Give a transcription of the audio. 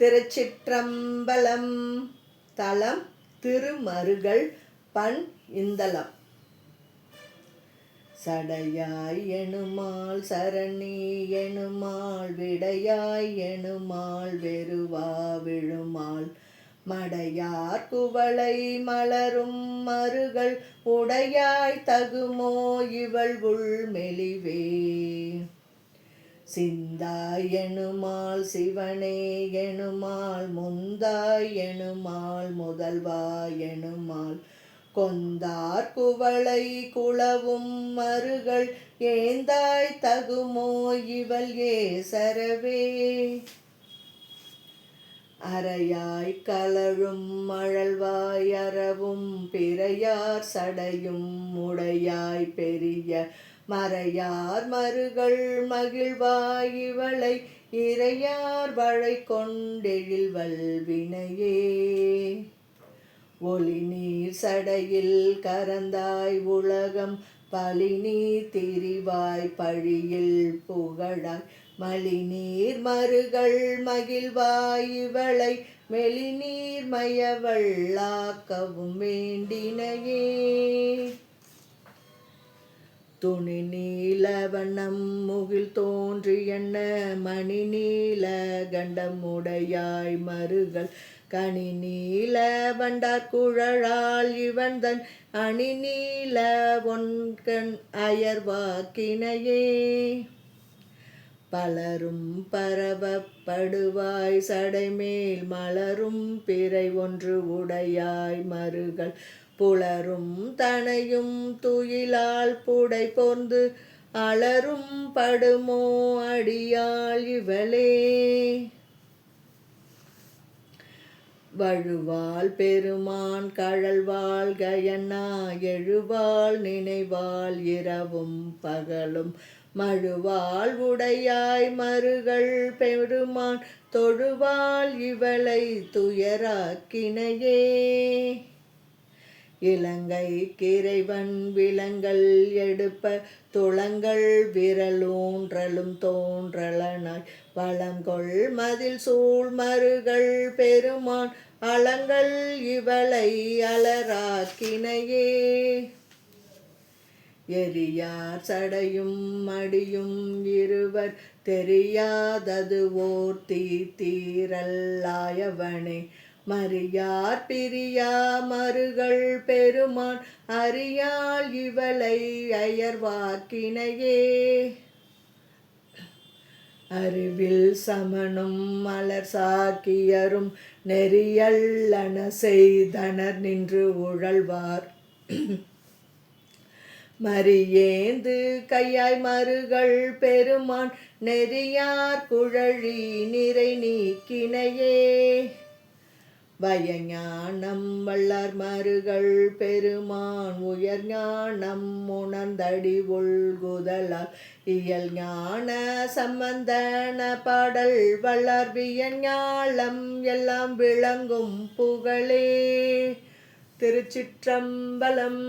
திருச்சிற்றம்பலம். தலம் திருமருகல். பண் இந்தளம். சடையாய் எனுமால் சரணி எனுமால் விடையாய் எனுமால் வெறுவா விழுமால் மடையார் குவளை மலரும் மருகல் உடையாய் தகுமோ இவள் உள் மெலிவே. சிந்தாய் எனுமால் சிவனே எனுமால் முந்தாய் எனுமால் முதல்வா எனுமால் கொந்தார் குவளை குளவும் மருகல் ஏந்தாய் தகுமோ இவள் ஏசரவே. அறையாய் கலழும் மழல்வாய் அறவும் பிறையார் சடையும் உடையாய் பெரிய மறையார் மருகல் மகிழ்வாய் இவளை இறையார் வழை கொண்டெழில் வல்வினையே. ஒளி நீர் சடையில் கரந்தாய் உலகம் பழிநீர் திரிவாய் பழியில் புகழாய் மலிநீர் மருகல் மகிழ்வாய் இவளை மெலிநீர் மயவள்ளாக்கவும் வேண்டினையே. துணி நீல வண்ணம் முகில் தோன்றியண்ண மணி நீல கண்டமுடையாய் மருகல் கனி நீல வண்டார் குழலால் இவன்தன் அணி நீல ஒன்கண் அயர்வாக்கினையே. பலரும் பரவப்படுவாய் சடைமேல் மலரும் பிறை ஒன்று உடையாய் மருகல் புலரும் தனையும் துயிலால் புடை போர்ந்து அலரும் படுமோ அடியாள் இவளே. வழுவாள் பெருமான் கழல்வாள் கயன்னா எழுவாள் நினைவாள் இரவும் பகலும் மழுவாள் உடையாய் மருகல் பெருமான் தொழுவாள் இவளை துயராக்கினையே. இலங்கை கிறைவன் விலங்கல் எடுப்ப துளங்கள் விரலூன்றலும் தோன்றலனாய் வளங்கொள் மதில் சூழ் மருகல் பெருமான் அலங்கள் இவளை அலராக்கினையே. எரியார் சடையும் மடியும் இருவர் தெரியாதது ஓர் தீரல்லாயவனே. மறியார் பிரியா மருகல் பெருமான் அறியாள் இவளை அயர்வாக்கினையே. அறிவில் சமனும் மலர் சாக்கியரும் நெறியல்லன செய்தனர் நின்று உழல்வார் மறியேந்து கையாய் மருகல் பெருமான் நெறியார் குழலி நிறை நீக்கினையே. வயஞானம் வல்லார் மருகல் பெருமான் உயர் ஞானம் உணர்ந்தடி ஒள்குதலால் இயல் ஞான சம்பந்தன பாடல் வல்லார் வியஞாலம் எல்லாம் விளங்கும் புகழே. திருச்சிற்றம்பலம்.